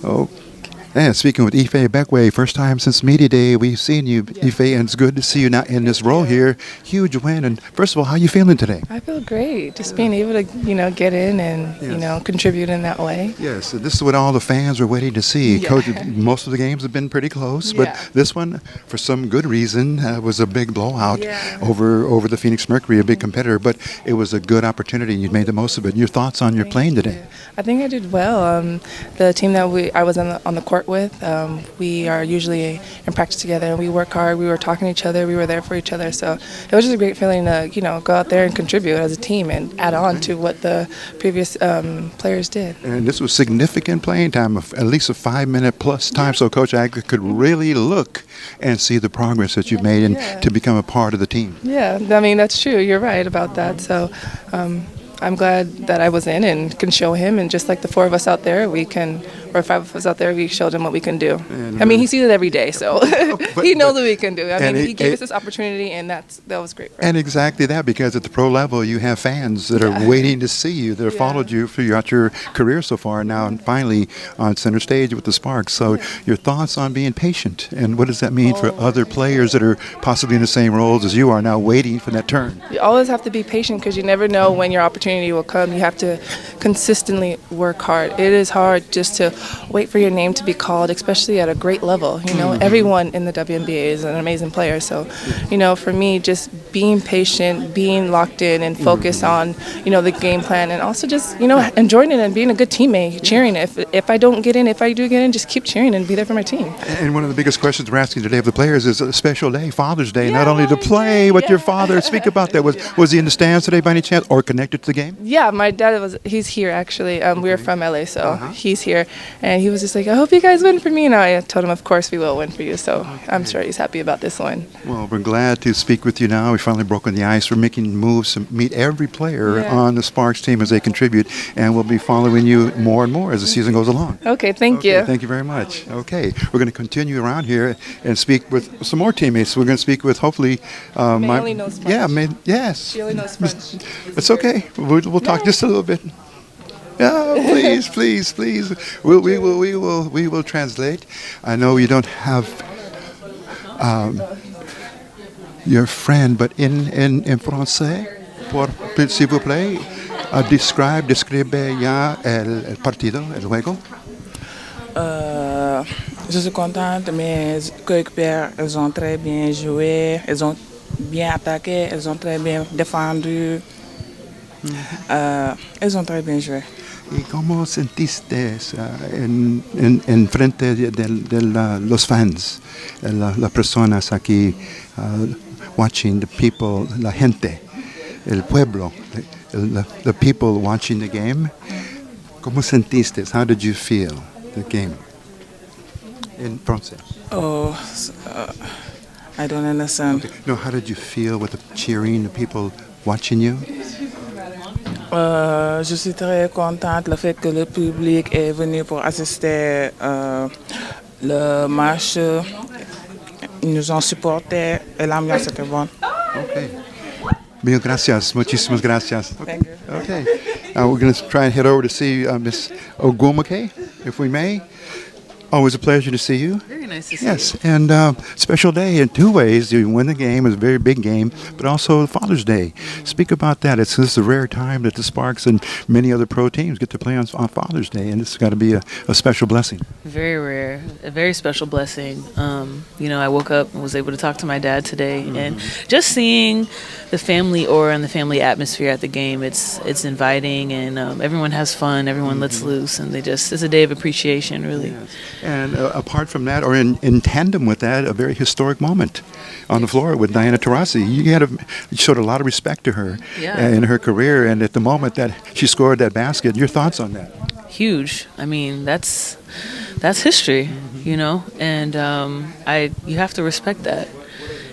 Oh, and speaking with Ife Beckway, first time since Media Day, we've seen you, Ife, and it's good to see you now in this role here. Huge win. And first of all, how are you feeling today? I feel great. Just being able to, get in and, Yes. contribute in that way. Yes, this is what all the fans are waiting to see. Yeah. Coach, most of the games have been pretty close, but Yeah. this one, for some good reason, was a big blowout Yeah. over the Phoenix Mercury, a big competitor. But it was a good opportunity, and you made the most of it. Your thoughts on your playing today? I think I did well. The team that I was on the court with, we are usually in practice together, and we work hard. We were talking to each other. We were there for each other. So it was just a great feeling to, go out there and contribute as a team and add on to what the previous players did. And this was significant playing time, of at least a 5-minute plus time, so Coach Agler could really look and see the progress that you've made and to become a part of the team. Yeah, I mean, that's true. You're right about that. So I'm glad that I was in and can show him. And just like the four of us out there, or 5 of us out there, we showed him what we can do. And, I mean, he sees it every day, so he knows what we can do. I mean, and he gave us this opportunity, and that was great for us. And exactly that, because at the pro level, you have fans that are waiting to see you, that have followed you throughout your career so far, and now finally on center stage with the Sparks. So your thoughts on being patient, and what does that mean for other players that are possibly in the same roles as you are now waiting for that turn? You always have to be patient because you never know when your opportunity will come. You have to consistently work hard. It is hard just to wait for your name to be called, especially at a great level. Everyone in the WNBA is an amazing player. So, for me, just being patient, being locked in and focused on, the game plan, and also just, enjoying it and being a good teammate, cheering. If I don't get in, if I do get in, just keep cheering and be there for my team. And one of the biggest questions we're asking today of the players is a special day, Father's Day, not only to play with your father. Speak about that. Was he in the stands today by any chance, or connected to the game? Yeah, my dad he's here actually. We were from LA, so he's here. And he was just like, I hope you guys win for me. And I told him, of course we will win for you. So I'm sure he's happy about this win. Well, we're glad to speak with you now. We've finally broken the ice. We're making moves to meet every player on the Sparks team as they contribute. And we'll be following you more and more as the season goes along. Okay, thank you. Thank you very much. Okay, we're going to continue around here and speak with some more teammates. We're going to speak with hopefully May only knows French. Yes. She only knows French. It's okay. We'll talk just a little bit. Yeah, please. We will translate. I know you don't have your friend, but in français, s'il vous plaît, describe ya el partido, el juego. Je suis contente, mes coéquipiers, elles ont très bien joué, elles ont bien attaqué, elles ont très bien défendu, elles ont très bien joué. ¿Y cómo sentiste en frente de los fans, las personas aquí, watching the people, la gente, el pueblo, the people watching the game? ¿Cómo sentiste? How did you feel the game? In francés. Oh, I don't understand. Okay. No, how did you feel with the cheering, the people watching you? Je suis très contente le fait que le public est venu pour assister le match. Ils nous ont supportés et l'ambiance était bonne. Okay. Mil gracias. Muchísimas gracias. Thank you. Okay. We're going to try and head over to see Miss Ogumake, if we may. Always a pleasure to see you. Very nice to see Yes, and special day in two ways. You win the game, it's a very big game, but also Father's Day. Speak about that. This is a rare time that the Sparks and many other pro teams get to play on Father's Day, and it's got to be a special blessing. Very rare, a very special blessing. I woke up and was able to talk to my dad today, and just seeing the family aura and the family atmosphere at the game, it's inviting, and everyone has fun, everyone lets loose, and it's a day of appreciation, really. Yes. And apart from that, or in tandem with that, a very historic moment on the floor with Diana Taurasi. You showed a lot of respect to her in her career, and at the moment that she scored that basket, your thoughts on that? Huge. I mean, that's history, and you have to respect that.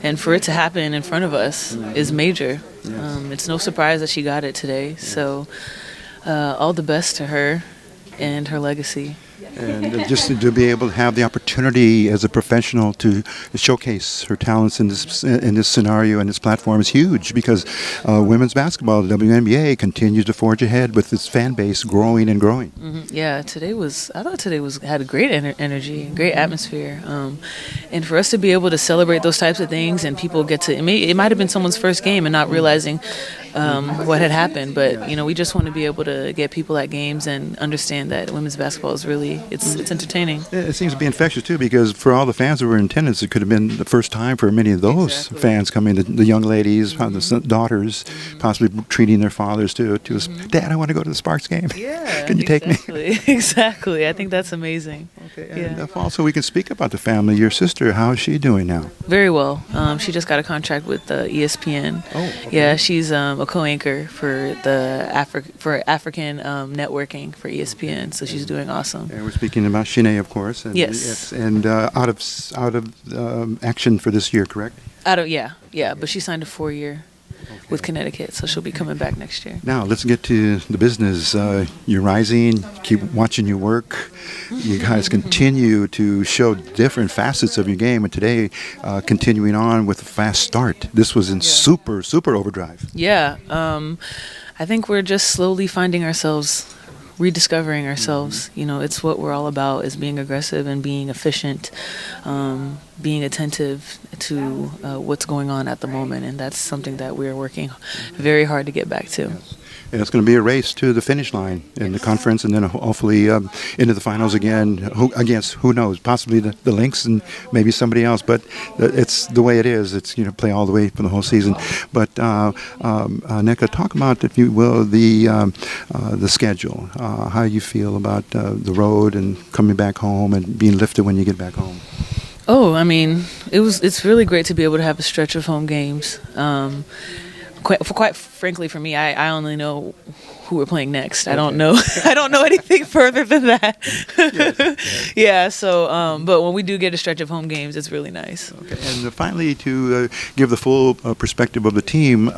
And for it to happen in front of us is major. Yes. It's no surprise that she got it today. So all the best to her and her legacy. And just to be able to have the opportunity as a professional to showcase her talents in this scenario and this platform is huge because women's basketball, the WNBA, continues to forge ahead with its fan base growing and growing. Yeah, I thought today had a great energy, great atmosphere, and for us to be able to celebrate those types of things and people get to it might have been someone's first game and not realizing what had happened, but we just want to be able to get people at games and understand that women's basketball is really it's entertaining. It seems to be infectious too because for all the fans that were in attendance, it could have been the first time for many of those fans coming, the young ladies, the daughters, possibly treating their fathers to Dad, I want to go to the Sparks game. Yeah, Can you take me? Exactly. I think that's amazing. Okay, and also we can speak about the family. Your sister, how is she doing now? Very well. She just got a contract with ESPN. Oh, okay. Yeah, she's a co-anchor for the African networking for ESPN. So she's doing awesome. And we're speaking about Shanae, of course. And, yes. And out of action for this year, correct? Yeah. But she signed a 4-year. With Connecticut, so she'll be coming back next year. Now, let's get to the business. You're rising, keep watching your work. You guys continue to show different facets of your game, and today, continuing on with a fast start. This was in super overdrive. Yeah, I think we're just slowly finding ourselves, rediscovering ourselves. It's what we're all about, is being aggressive and being efficient, being attentive to what's going on at the moment, and that's something that we're working very hard to get back to. Yes. And it's going to be a race to the finish line in the conference, and then hopefully into the finals again against, who knows, possibly the Lynx and maybe somebody else. But it's the way it is. It's play all the way for the whole season. But Nneka, talk about, if you will, the schedule. How you feel about the road and coming back home and being lifted when you get back home. Oh, I mean, it's really great to be able to have a stretch of home games. Quite frankly, for me, I only know who we're playing next. I don't know anything further than that. Yes. Yeah. So, but when we do get a stretch of home games, it's really nice. Okay. And finally, to give the full perspective of the team.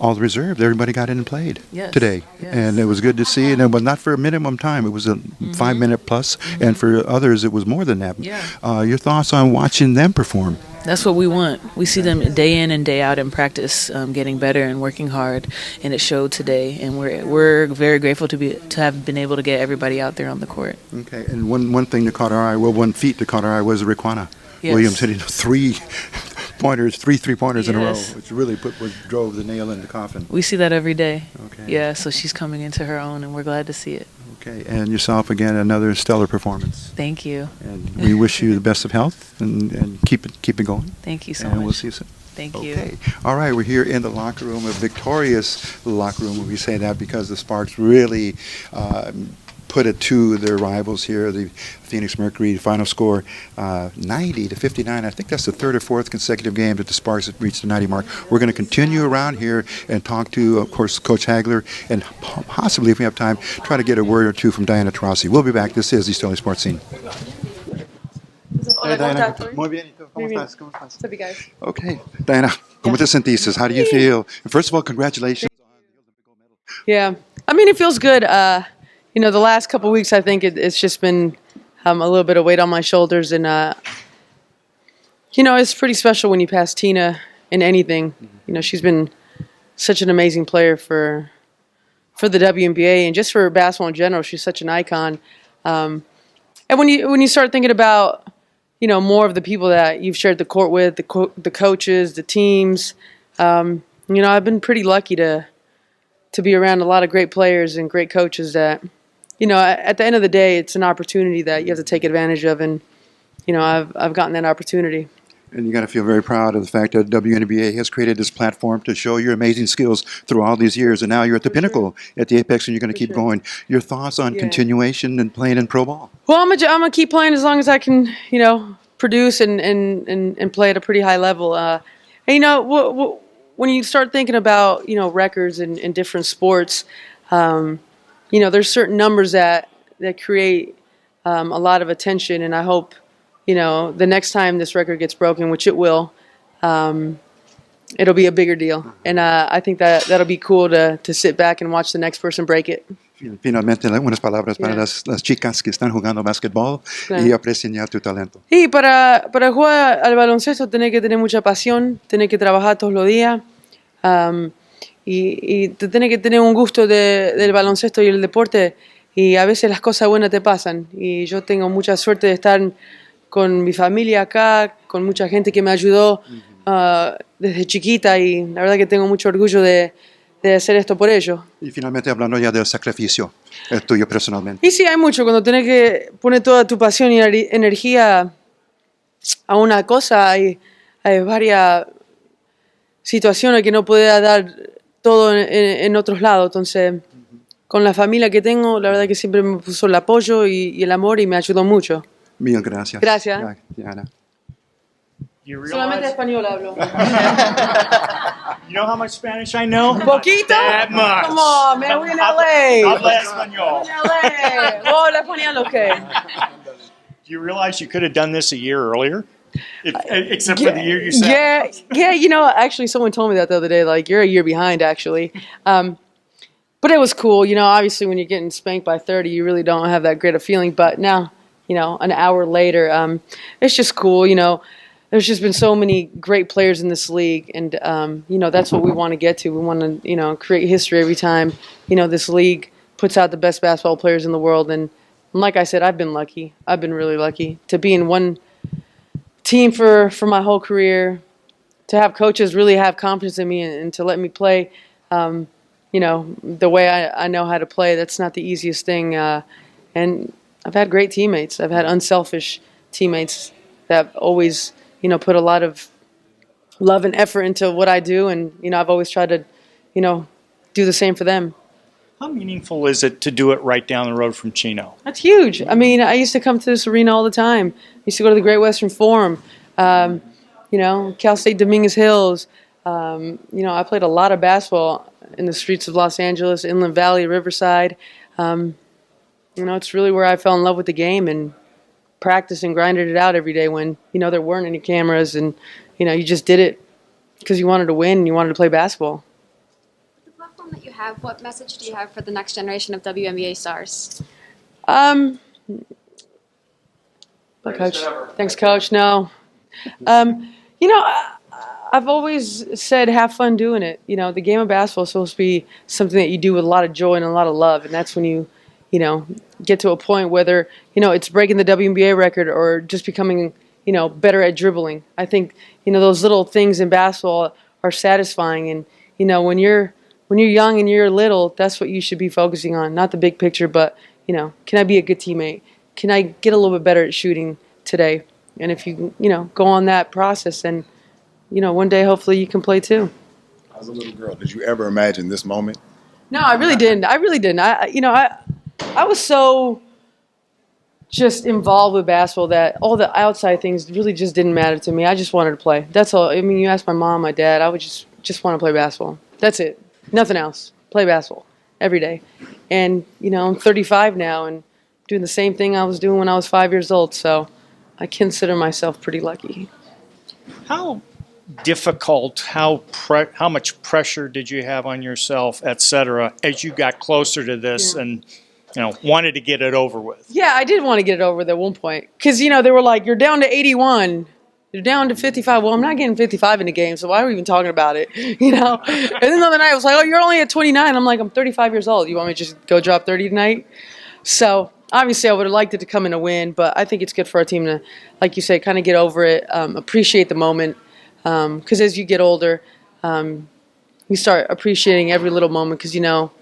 All the reserves, everybody got in and played today. Yes. And it was good to see. And it was not for a minimum time. It was a 5-minute plus. And for others, it was more than that. Yeah. Your thoughts on watching them perform? That's what we want. We see them day in and day out in practice, getting better and working hard, and it showed today. And we're very grateful to have been able to get everybody out there on the court. Okay. And one thing that caught our eye, one feat that caught our eye was Riquana Williams hitting 3 3-pointers in a row, which really drove the nail in the coffin. We see that every day. Okay. Yeah, so she's coming into her own, and we're glad to see it. Okay, and yourself again, another stellar performance. Thank you. And we wish you the best of health and keep it going. Thank you so much. And we'll see you soon. Thank you. Okay. All right, we're here in the locker room, a victorious locker room. We say that because the Sparks really put it to their rivals here, the Phoenix Mercury. Final score 90-59. I think that's the 3rd or 4th consecutive game that the Sparks have reached the 90 mark. We're going to continue around here and talk to, of course, Coach Hagler, and possibly, if we have time, try to get a word or two from Diana Taurasi. We'll be back. This is the Sterling Sports Scene. Hola, Diana. Muy bien. ¿Cómo estás? What's up, you guys? Okay. Diana, ¿cómo te sentiste? How do you feel? First of all, congratulations on the Olympic gold medal. Yeah, I mean, it feels good. The last couple of weeks, I think it's just been a little bit of weight on my shoulders, and it's pretty special when you pass Tina in anything. She's been such an amazing player for the WNBA and just for basketball in general. She's such an icon. And when you start thinking about more of the people that you've shared the court with, the coaches, the teams, I've been pretty lucky to be around a lot of great players and great coaches that. At the end of the day, it's an opportunity that you have to take advantage of, and I've gotten that opportunity. And you got to feel very proud of the fact that WNBA has created this platform to show your amazing skills through all these years, and now you're at the pinnacle, at the apex, and you're going to keep going. Your thoughts on continuation and playing in pro ball? Well, I'm gonna keep playing as long as I can, produce and play at a pretty high level. And, when you start thinking about records in different sports. There's certain numbers that create a lot of attention, and I hope, the next time this record gets broken, which it will, it'll be a bigger deal. And I think that'll be cool to sit back and watch the next person break it. Finalmente, unas palabras para Yeah. las chicas que están jugando básquetbol Claro. y aprecian ya tu talento. Y para jugar al baloncesto tenés que tener mucha pasión, tenés que trabajar todos los días y te tenés que tener un gusto del baloncesto y el deporte y a veces las cosas buenas te pasan y yo tengo mucha suerte de estar con mi familia acá, con mucha gente que me ayudó desde chiquita y la verdad que tengo mucho orgullo de hacer esto por ellos. Y finalmente, hablando ya del sacrificio tuyo personalmente. Y sí, hay mucho. Cuando tenés que poner toda tu pasión y energía a una cosa, hay varias situaciones que no puedes dar todo en otros lados. Entonces, con la familia que tengo, la verdad que siempre me puso el apoyo y el amor y me ayudó mucho. Mil gracias. Gracias. Diana. You Solamente realize, español hablo. you know how much Spanish I know? ¿Poquito? That much. Come on, man, we in LA. Habla español. LA. Oh, la español, okay. Do you realize you could have done this a year earlier? Except for the year you said. Yeah. You know, actually, someone told me that the other day. Like, you're a year behind, actually. But it was cool. You know, obviously, when you're getting spanked by 30, you really don't have that great a feeling. But now, you know, an hour later, it's just cool. You know, there's just been so many great players in this league, and you know, that's what we want to get to. We want to, you know, create history every time. You know, this league puts out the best basketball players in the world, and like I said, I've been lucky. I've been really lucky to be in one team for my whole career, to have coaches really have confidence in me and to let me play, you know, the way I know how to play. That's not the easiest thing. And I've had great teammates. I've had unselfish teammates that always, you know, put a lot of love and effort into what I do. And, you know, I've always tried to, you know, do the same for them. How meaningful is it to do it right down the road from Chino? That's huge. I mean, I used to come to this arena all the time. I used to go to the Great Western Forum, you know, Cal State Dominguez Hills. You know, I played a lot of basketball in the streets of Los Angeles, Inland Valley, Riverside. You know, it's really where I fell in love with the game and practiced and grinded it out every day when, you know, there weren't any cameras and, you know, you just did it because you wanted to win and you wanted to play basketball. The platform that you have, what message do you have for the next generation of WNBA stars? Coach. Thanks, Coach. No. You know, I've always said have fun doing it. You know, the game of basketball is supposed to be something that you do with a lot of joy and a lot of love, and that's when you know, get to a point whether, you know, it's breaking the WNBA record or just becoming, you know, better at dribbling. I think, you know, those little things in basketball are satisfying, and, you know, when you're young and you're little, that's what you should be focusing on, not the big picture, but, you know, can I be a good teammate? Can I get a little bit better at shooting today? And if you know, go on that process, then, you know, one day hopefully you can play too. As a little girl, did you ever imagine this moment? No, I really didn't. I was so just involved with basketball that all the outside things really just didn't matter to me. I just wanted to play. That's all. I mean, you ask my mom, my dad, I would just want to play basketball. That's it. Nothing else. Play basketball every day. And, you know, I'm 35 now and doing the same thing I was doing when I was 5 years old. So I consider myself pretty lucky. How difficult, how much pressure did you have on yourself, et cetera, as you got closer to this and, you know, wanted to get it over with? Yeah, I did want to get it over with at one point. Because, you know, they were like, you're down to 81. You're down to 55. Well, I'm not getting 55 in the game, so why are we even talking about it? You know? And then the other night, I was like, oh, you're only at 29. I'm like, I'm 35 years old. You want me to just go drop 30 tonight? So, obviously, I would have liked it to come in a win, but I think it's good for our team to, like you say, kind of get over it, appreciate the moment. Because as you get older, you start appreciating every little moment because, you know,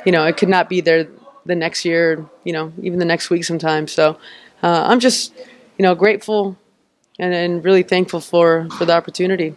it could not be there the next year, you know, even the next week sometimes. So I'm just, you know, grateful and really thankful for the opportunity.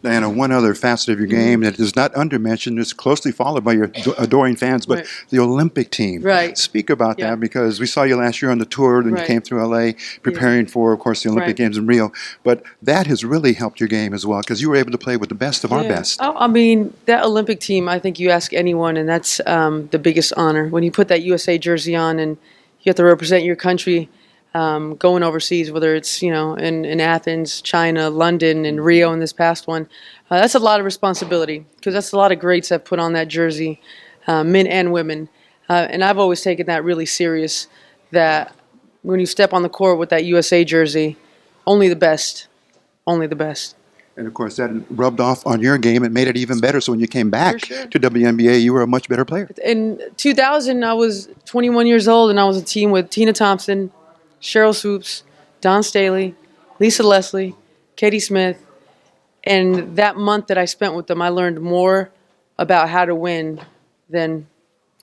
Diana, one other facet of your game that is not undermentioned, is closely followed by your adoring fans, but the Olympic team. Right. Speak about that, because we saw you last year on the tour when you came through LA preparing for, of course, the Olympic Games in Rio. But that has really helped your game as well, because you were able to play with the best of our best. Oh, I mean, that Olympic team, I think you ask anyone, and that's the biggest honor. When you put that USA jersey on and you have to represent your country, going overseas, whether it's, you know, in Athens, China, London, and Rio in this past one, that's a lot of responsibility because that's a lot of greats that put on that jersey, men and women. And I've always taken that really serious, that when you step on the court with that USA jersey, only the best, only the best. And of course, that rubbed off on your game and made it even better. So when you came back For sure. to WNBA, you were a much better player. In 2000, I was 21 years old, and I was a team with Tina Thompson, Cheryl Swoops, Dawn Staley, Lisa Leslie, Katie Smith. And that month that I spent with them, I learned more about how to win than,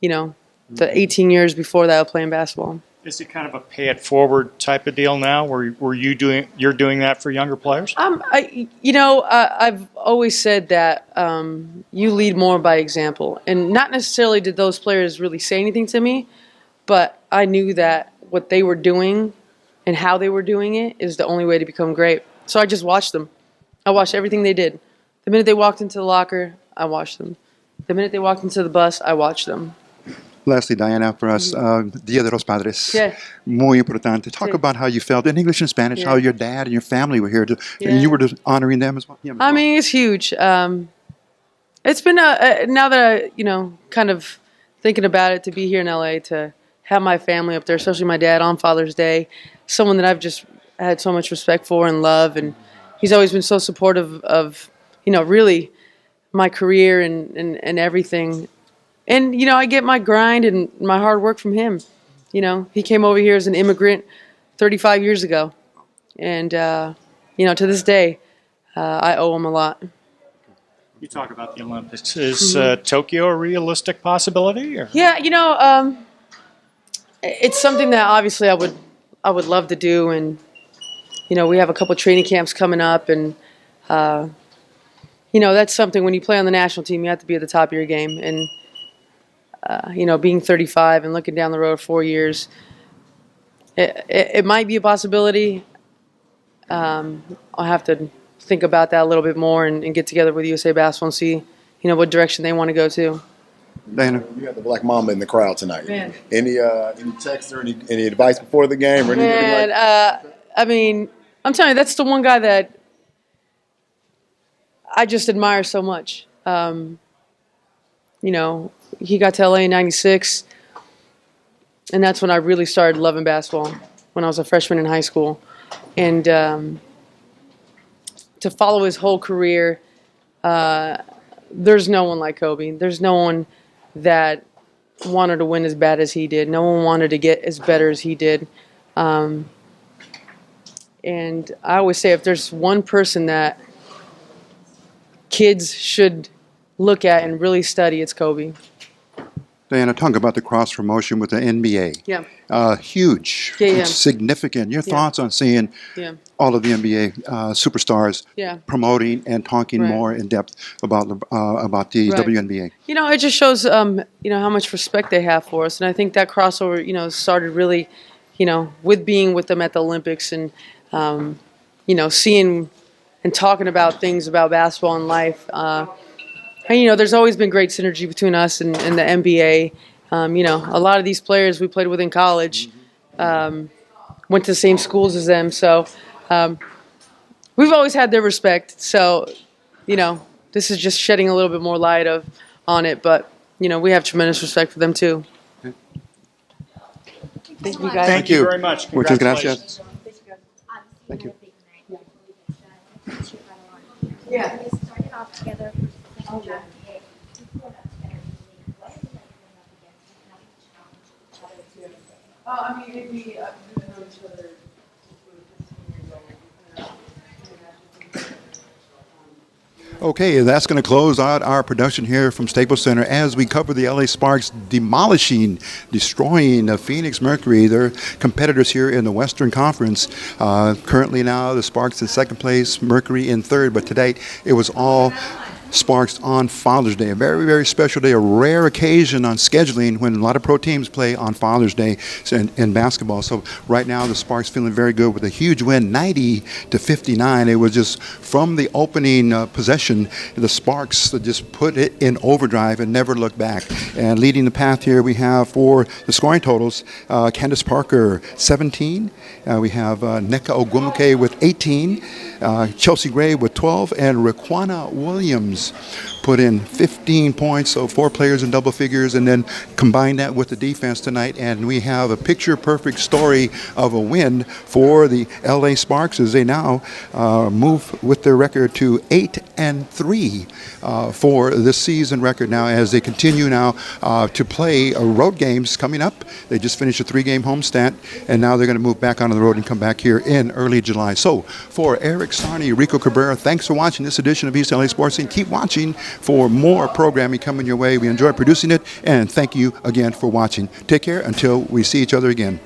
the 18 years before that of playing basketball. Is it kind of a pay it forward type of deal now, where you're doing that for younger players? I've always said that you lead more by example, and not necessarily did those players really say anything to me, but I knew that what they were doing and how they were doing it is the only way to become great. So I just watched them. I watched everything they did. The minute they walked into the locker, I watched them. The minute they walked into the bus, I watched them. Lastly, Diana, for us, Dia de los Padres. Yeah. Muy importante. Talk Yeah. about how you felt in English and Spanish, Yeah. how your dad and your family were here, Yeah. and you were just honoring them as well. Yeah, I mean, it's huge. It's been now that I, kind of thinking about it, to be here in LA, to have my family up there, especially my dad on Father's Day, someone that I've just had so much respect for and love, and he's always been so supportive of, really my career and everything. And, I get my grind and my hard work from him. He came over here as an immigrant 35 years ago. And, to this day, I owe him a lot. You talk about the Olympics. Is Tokyo a realistic possibility? Or? Yeah, it's something that obviously I would love to do. And, we have a couple training camps coming up. And, that's something, when you play on the national team, you have to be at the top of your game. And, being 35 and looking down the road 4 years, it might be a possibility. I'll have to think about that a little bit more and get together with USA Basketball and see, what direction they want to go to. Diana. You had the Black Mamba in the crowd tonight. Man. Any texts or any advice before the game or anything Man, like that? I'm telling you, that's the one guy that I just admire so much. He got to LA in '96, and that's when I really started loving basketball, when I was a freshman in high school. And to follow his whole career, there's no one like Kobe. There's no one that wanted to win as bad as he did. No one wanted to get as better as he did. And I always say, if there's one person that kids should look at and really study, it's Kobe. Diana, talk about the cross promotion with the NBA. Yeah. Huge. Yeah, yeah. It's significant. Your thoughts on seeing Yeah. all of the NBA superstars Yeah. promoting and talking Right. more in depth about the Right. WNBA. It just shows, how much respect they have for us. And I think that crossover, started really, with being with them at the Olympics and, seeing and talking about things about basketball and life. And, there's always been great synergy between us and the NBA. A lot of these players we played with in college went to the same schools as them. So we've always had their respect. So, this is just shedding a little bit more light on it. But, we have tremendous respect for them, too. Thank you, guys. Thank you very much. Muchas Congratulations. gracias. Thank you. Yeah. We started off together for the second draft. Before that together, what is it like going up against and having to challenge each other to win? We know each other since we were 15 years old. Okay, that's going to close out our production here from Staples Center as we cover the LA Sparks destroying the Phoenix Mercury, their competitors here in the Western Conference. Currently now, the Sparks in second place, Mercury in third, but today it was all Sparks on Father's Day, a very, very special day, a rare occasion on scheduling when a lot of pro teams play on Father's Day in basketball. So right now the Sparks feeling very good with a huge win, 90-59. It was just from the opening possession, the Sparks just put it in overdrive and never looked back. And leading the path here we have for the scoring totals, Candace Parker, 17. We have Nneka Ogwumike with 18. Chelsea Gray with 12, and Raquana Williams players put in 15 points, so 4 players in double figures, and then combine that with the defense tonight, and we have a picture-perfect story of a win for the LA Sparks as they now move with their record to 8-3 for this season record now as they continue now to play road games coming up. They just finished a 3-game homestand, and now they're going to move back onto the road and come back here in early July. So for Eric Sarney, Rico Cabrera, thanks for watching this edition of East LA Sports Scene. Keep watching for more programming coming your way. We enjoy producing it, and thank you again for watching. Take care until we see each other again.